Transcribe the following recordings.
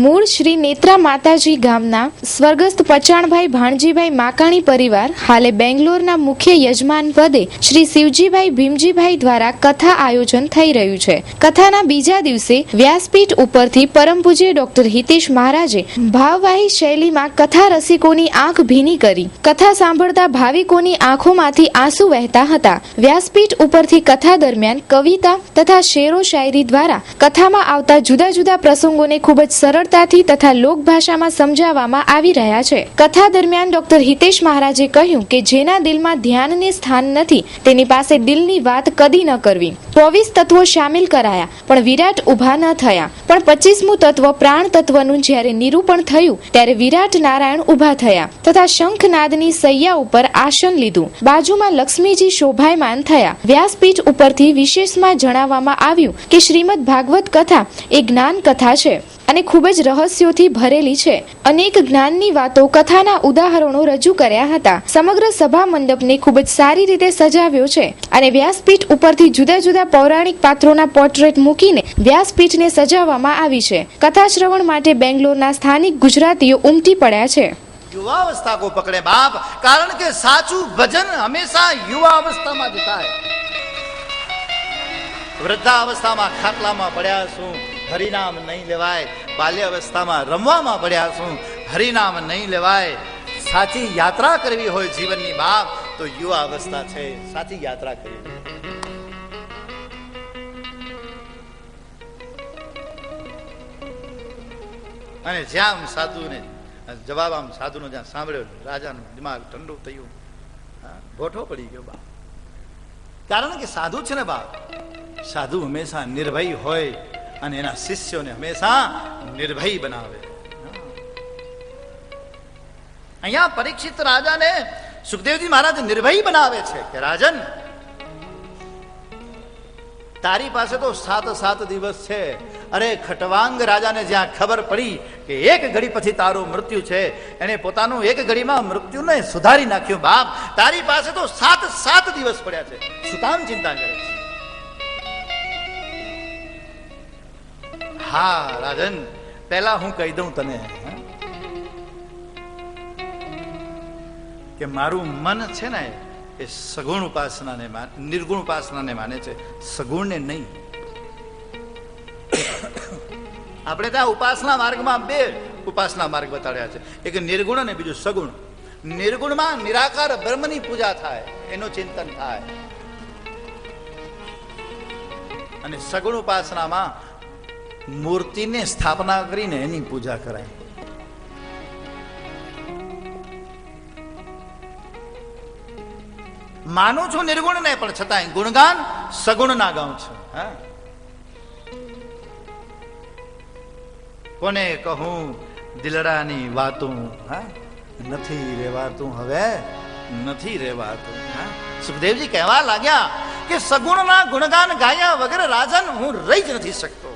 મૂળ શ્રી નેત્રા માતાજી ગામના સ્વર્ગસ્થ પચાણભાઈ ભાણજીભાઈ માકાણી પરિવાર હાલે બેંગ્લોરના મુખ્ય યજમાન પદે શ્રી શિવજીભાઈ ભીમજીભાઈ દ્વારા કથા આયોજન થઈ રહ્યું છે. કથાના બીજા દિવસે વ્યાસપીઠ ઉપરથી પરમ પૂજ્ય ડોક્ટર હિતેશ મહારાજે ભાવવાહી શૈલીમાં કથા રસિકોની આંખ ભીની કરી. કથા સાંભળતા ભાવિકોની આંખોમાંથી આંસુ વહેતા હતા. વ્યાસપીઠ ઉપરથી કથા દરમિયાન કવિતા તથા શેરો શાયરી દ્વારા કથામાં આવતા જુદા જુદા પ્રસંગોને ખૂબ જ સરળતાથી તથા લોકભાષામાં સમજાવવામાં આવી રહ્યા છે. કથા દરમિયાન ડોક્ટર હિતેશ મહારાજે કહ્યું કે જેના દિલમાં ધ્યાનને સ્થાન નથી તેની પાસે દિલની વાત કદી ન કરવી. 24 તત્વો સામેલ કરાયા પણ વિરાટ ઉભા ન થયા. પણ 25મું તત્વ પ્રાણ તત્વનું જ્યારે નિરૂપણ થયું ત્યારે વિરાટ નારાયણ ઉભા થયા તથા શંખનાદની સૈયા ઉપર આસન લીધું. બાજુમાં લક્ષ્મીજી શોભાયમાન થયા. વ્યાસપીઠ ઉપરથી વિશેષમાં જણાવવામાં આવ્યું કે શ્રીમદ ભાગવત કથા એ જ્ઞાન કથા છે અને ખૂબ જ રહસ્યોથી ભરેલી છે. અનેક જ્ઞાનની વાતો કથાના ઉદાહરણો રજૂ કર્યા હતા. સમગ્ર સભા મંડપને ખૂબ જ સારી રીતે સજાવ્યો છે અને વ્યાસપીઠ ઉપરથી જુદા જુદા પૌરાણિક પાત્રોના પોર્ટ્રેટ મૂકીને વ્યાસપીઠને સજાવવામાં આવી છે. કથા શ્રવણ માટે બેંગ્લોરના સ્થાનિક ગુજરાતીઓ ઉમટી પડ્યા છે. युवावस्था को पकड़े बाप, कारण के साचू भजन हमेशा युवावस्थाમાં જ થાય. વૃદ્ધાવસ્થામાં ખાટલામાં પડ્યા છું, હરિનામ નહીં લેવાય. બાલ્યાવસ્થામાં રમવામાં પડ્યા છું, હરિનામ નહીં લેવાય. સાચી યાત્રા કરવી હોય જીવનની બાપ તો યુવા અવસ્થા છે, સાચી યાત્રા કરવી. અને જ્યાં સાધુને જવાબ આમ સાધુનો જ્યાં સાંભળ્યો રાજાનું દિમાગ ઠંડુ થયું, ભોઠો પડી ગયો બાપ. કારણ કે સાધુ છે ને બાપ, સાધુ હંમેશા નિર્ભય હોય અને એના શિષ્યોને હંમેશા નિર્ભય બનાવે. અહીંયા પરીક્ષિત રાજાને સુખદેવજી મહારાજ નિર્ભય બનાવે છે કે રાજન, તારી પાસે તો 7 દિવસ છે. અરે ખટવાંગ રાજાને જ્યાં ખબર પડી કે એક ઘડી પછી તારું મૃત્યુ છે, એને પોતાનું એક ઘડીમાં મૃત્યુને સુધારી નાખ્યું. બાપ તારી પાસે તો 7 દિવસ પડ્યા છે, શું કામ ચિંતા કરે છે? હા રાજન, પહેલા હું કહી દઉં તને કે મારું મન છે ને એ સગુણ ઉપાસનાને નિર્ગુણ ઉપાસનાને માને છે, સગુણને નહીં. આપણે ત્યાં ઉપાસના માર્ગમાં 2 ઉપાસના માર્ગ બતાડ્યા છે, એક નિર્ગુણ અને બીજું સગુણ. નિર્ગુણમાં નિરાકાર બ્રહ્મની પૂજા થાય, એનું ચિંતન થાય, અને સગુણ ઉપાસનામાં મૂર્તિને સ્થાપના કરીને એની પૂજા કરાય. માનું છું નિર્ગુણ ને, પણ છતાંય ગુણગાન સગુણ ના ગાઉં છું. કોને કહું દિલડાની વાતું, નથી રેવાતું, હવે નથી રેવાતું. સુખદેવજી કહેવા લાગ્યા કે સગુણના ગુણગાન ગાયા વગર રાજન હું રહી જ નથી શકતો.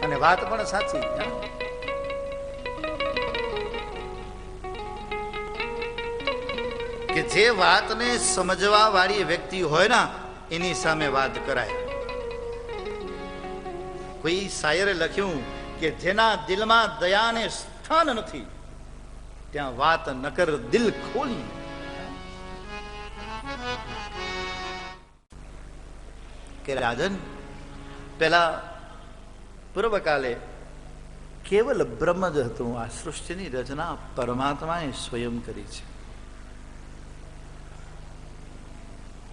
અને વાત પણ સાચી. કે જે વાતને સમજવા વાળી વ્યક્તિ હોય ને એની સામે વાત કરાય. કોઈ શાયરે લખ્યું કે જેના દિલમાં દયાને સ્થાન નથી ત્યાં વાત ન કર દિલ ખોલી. કે રાજન, પેલા પૂર્વકાલે કેવલ બ્રહ્મ જ હતું. આ સૃષ્ટિની રચના પરમાત્માએ સ્વયં કરી છે.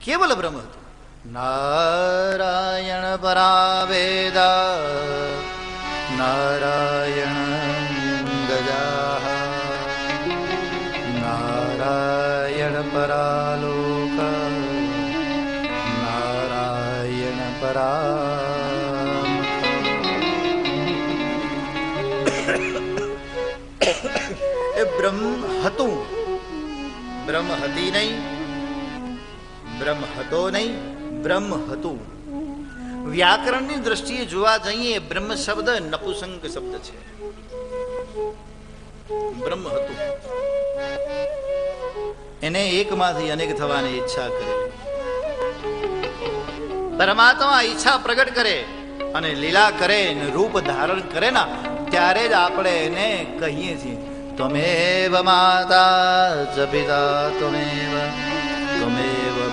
કેવલ બ્રહ્મ હતું. નારાયણ પરાવેદા નારાયણ ગજા નારાયણ પરાલોક નારાયણ પરા. એ બ્રહ્મ હતું, બ્રહ્મ હતી નહીં, બ્રહ્મ હતો નહીં, બ્રહ્મ હતું. વ્યાકરણની દ્રષ્ટિએ જોવા જઈએ બ્રહ્મ શબ્દ નપુસંક શબ્દ છે. બ્રહ્મ હતું, એને એકમાંથી અનેક થવાની ઈચ્છા કરી. પરમાત્મા ઈચ્છા પ્રગટ કરે અને લીલા કરે ને રૂપ ધારણ કરે ને ત્યારે જ આપણે એને કહીએ છીએ ત્વમેવ માતા ચ પિતા ત્વમેવ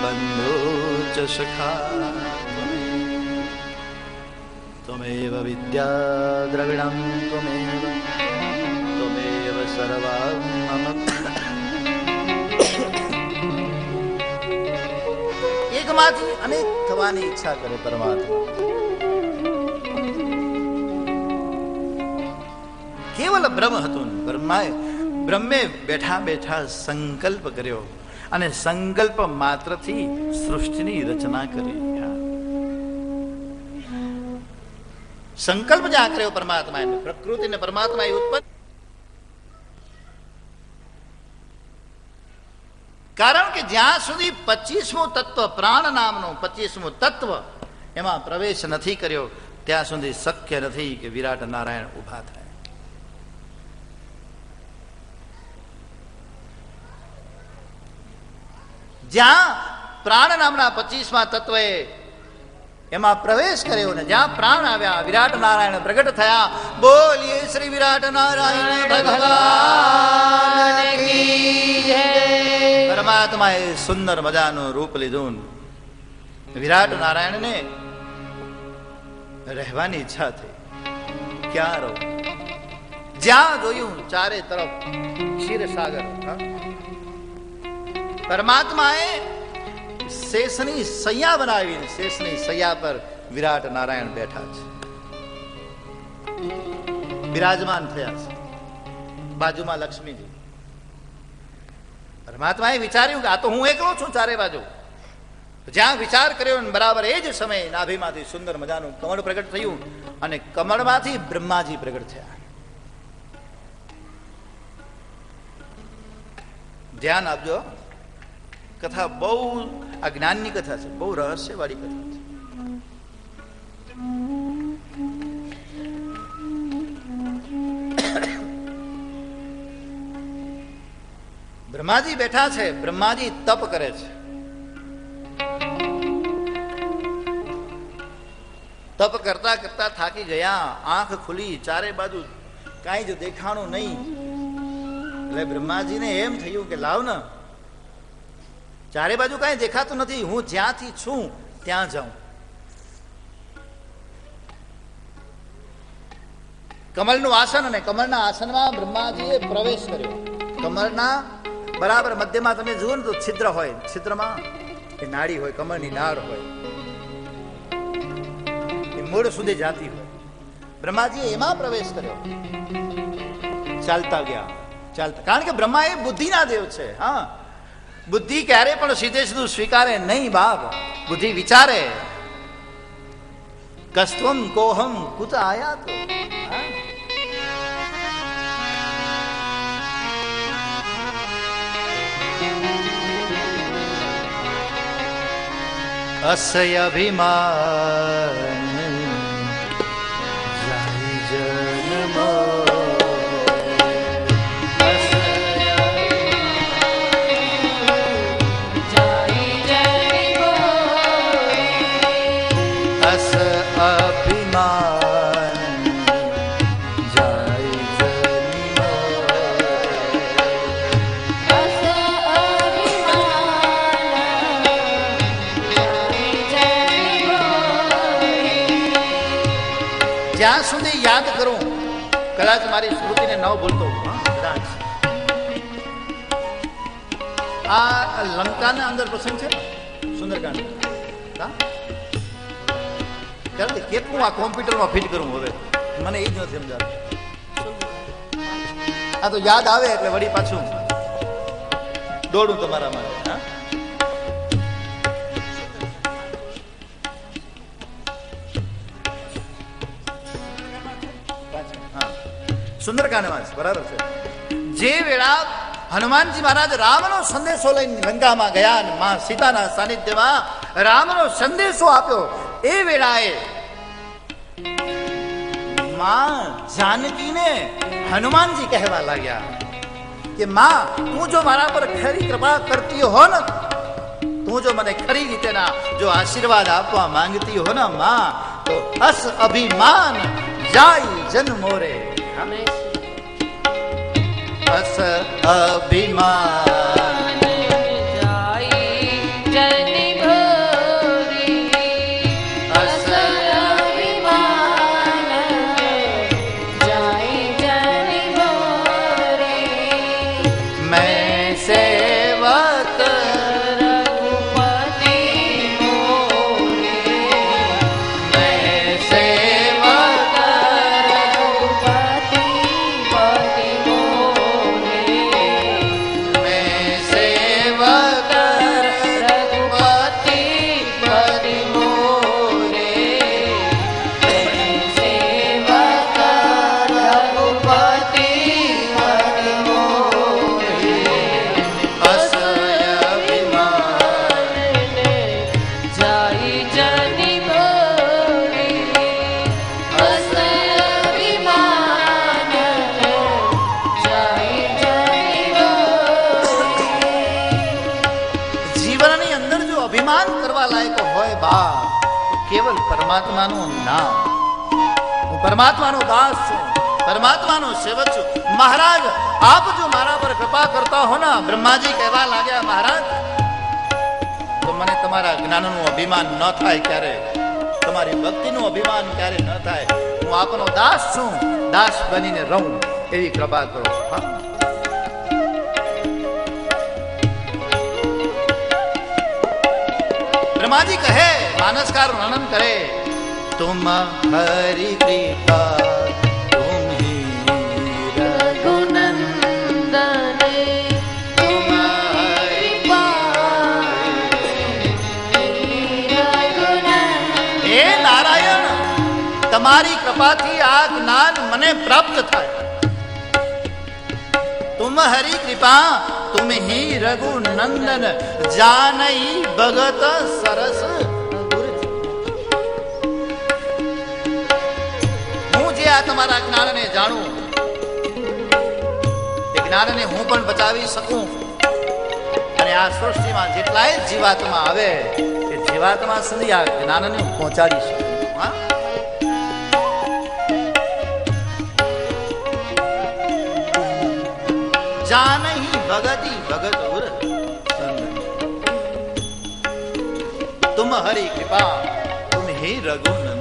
બંધુ ચ સખા ત્વમેવ વિદ્યા દ્રવિણમ ત્વમેવ સર્વં મમ. એકમાંથી અનેક થવાની ઈચ્છા કરે પરમાત્મા. કેવલ બ્રહ્મ હતું. બ્રહ્મે બેઠા બેઠા સંકલ્પ કર્યો અને સંકલ્પ માત્રથી સૃષ્ટિની રચના કરી. સંકલ્પ જ્યાં કર્યો પરમાત્મા પ્રકૃતિ ને પરમાત્મા ઉત્પન્ન. કારણ કે જ્યાં સુધી 25મું તત્વ પ્રાણ નામનું 25મું તત્વ એમાં પ્રવેશ નથી કર્યો ત્યાં સુધી શક્ય નથી કે વિરાટ નારાયણ ઉભા થાય. જ્યાં પ્રાણ નામના 25મા તત્વએ એમાં પ્રવેશ કર્યો ને જ્યાં પ્રાણ આવ્યા વિરાટ નારાયણ પ્રગટ થયા. બોલીએ શ્રી વિરાટ નારાયણ ભગવાન કી જય. પરમાત્માએ સુંદર મજાનું રૂપ લીધું. વિરાટ નારાયણને રહેવાની ઈચ્છા થઈ. ક્યાં રહું? જ્યાં જોયું ચારે તરફ ક્ષીરસાગર. પરમાત્માએ શેષની સૈયા બનાવી. શેષની સૈયા પર વિરાટ નારાયણ બેઠા છે, બિરાજમાન થયા છે. બાજુમાં લક્ષ્મીજી. પરમાત્માએ વિચાર્યું કે આ તો હું એકલો છું ચારે બાજુ. જ્યાં વિચાર કર્યો બરાબર એ જ સમયે નાભીમાંથી સુંદર મજાનું કમળ પ્રગટ થયું અને કમળમાંથી બ્રહ્માજી પ્રગટ થયા. ધ્યાન આપજો, કથા બહુ આ જ્ઞાનની કથા છે, બહુ રહસ્યવાળી કથા છે. બ્રહ્માજી બેઠા છે. બ્રહ્માજી તપ કરે છે. તપ કરતા કરતા થાકી ગયા. આંખ ખુલી, ચારે બાજુ કાંઈ જ દેખાણું નહીં. એટલે બ્રહ્માજીને એમ થયું કે લાવ ને, ચારે બાજુ કાંઈ દેખાતું નથી, હું જ્યાંથી છું ત્યાં જાઉં. કમળનું આસન, અને કમળના આસનમાં બ્રહ્માજીએ પ્રવેશ કર્યો. કમળના બરાબર મધ્યમાં તમે જુઓ ને તો છિદ્ર હોય, છિદ્રમાં એ નાડી હોય, કમળની નાળ હોય, એ મૂળ સુધી જાતી હોય. બ્રહ્માજીએ એમાં પ્રવેશ કર્યો. ચાલતા ગયા, ચાલતા. કારણ કે બ્રહ્મા એ બુદ્ધિના દેવ છે. હા, બુદ્ધિ ક્યારે પણ સીધે સીધું સ્વીકારે નહીં બાપ. બુદ્ધિ વિચારે. કસ્ત્વમ કોહમ કુત આયા તો. અસય અભિમાન જન્મો જ્યાં સુધી યાદ કરું, કદાચ મારી સ્મૃતિને ન ભૂલતો, કદાચ આ લંકાના અંદર પ્રસંગ છે સુંદરકાંડ. કેટલું આ કોમ્પ્યુટરમાં ફિટ કરું હવે મને એ જ નથી સમજાતું. આ તો યાદ આવે એટલે વળી પાછું દોડું તમારા માટે. સુંદરકાંડમાં છે, બરાબર છે. જે વેળા હનુમાનજી મહારાજ રામનો સંદેશો લઈને લંકામાં ગયા અને માં સીતાના સાનિધ્યમાં રામનો સંદેશો આપ્યો, એ વેળાએ માં જાનકીને હનુમાનજી કહેવા લાગ્યા કે માં, તું જો મારા પર ખરી કૃપા કરતી હો ને, તું તું જો મને ખરી રીતેના જો આશીર્વાદ આપવા માંગતી હો ને માં, તો અસ અભિમાન જાય જન્મો રે. અસ અભિમાન જાય જન્મો રે. અસ અભિમાન જાય જન્મો રે. મેં સેવક રઘુપતિ મોરે. મેં સેવક રઘુપતિ પતિ મોરે. મેં સેવક રઘુપતિ પતિ મોરે. સેવક રઘુપતિ પતિ મોરે. અસ અભિમાન જાય જની મોરે. અસ અભિમાન જાય જની મોરે. જીવનની અંદર જો અભિમાન કરવા લાયક હોય બા, તો કેવલ પરમાત્માનું નામ. હું પરમાત્માનો દાસ છું, પરમાત્માનો સેવક છું. મહારાજ આપ જો મારા પર કૃપા કરતા હો ને, બ્રહ્માજી કહેવા લાગ્યા મહારાજ, તો મને તમારા જ્ઞાનનું અભિમાન ન થાય ક્યારે, તમારી ભક્તિનું અભિમાન ક્યારે ન થાય. હું આપનો દાસ છું, દાસ બનીને રહું એવી કૃપા કરો. હા, બ્રહ્માજી કહે, માનસકાર વર્ણન કરે, તુમ હરિ કૃપા તુમ હી રઘુનંદને તુમ હરિ હે નારાયણ, તમારી કૃપાથી આ જ્ઞાન મને પ્રાપ્ત થાય. તુમ હરિ કૃપા તુમ હી રઘુનંદન જાનઈ ભગત સરસ ગુરુજી. હું જે આ તમારા જ્ઞાનને જાણું, એ જ્ઞાનને હું પણ બચાવી શકું, અને આ સૃષ્ટિમાં જેટલાય જીવાત્મા આવે એ જીવાત્મા સુધી આ જ્ઞાનને હું પહોંચાડી શકું. હા, જાનહી ભગતી ભગત ઉર તુમ હરિ કૃપા તુમ હી રઘુનંદન.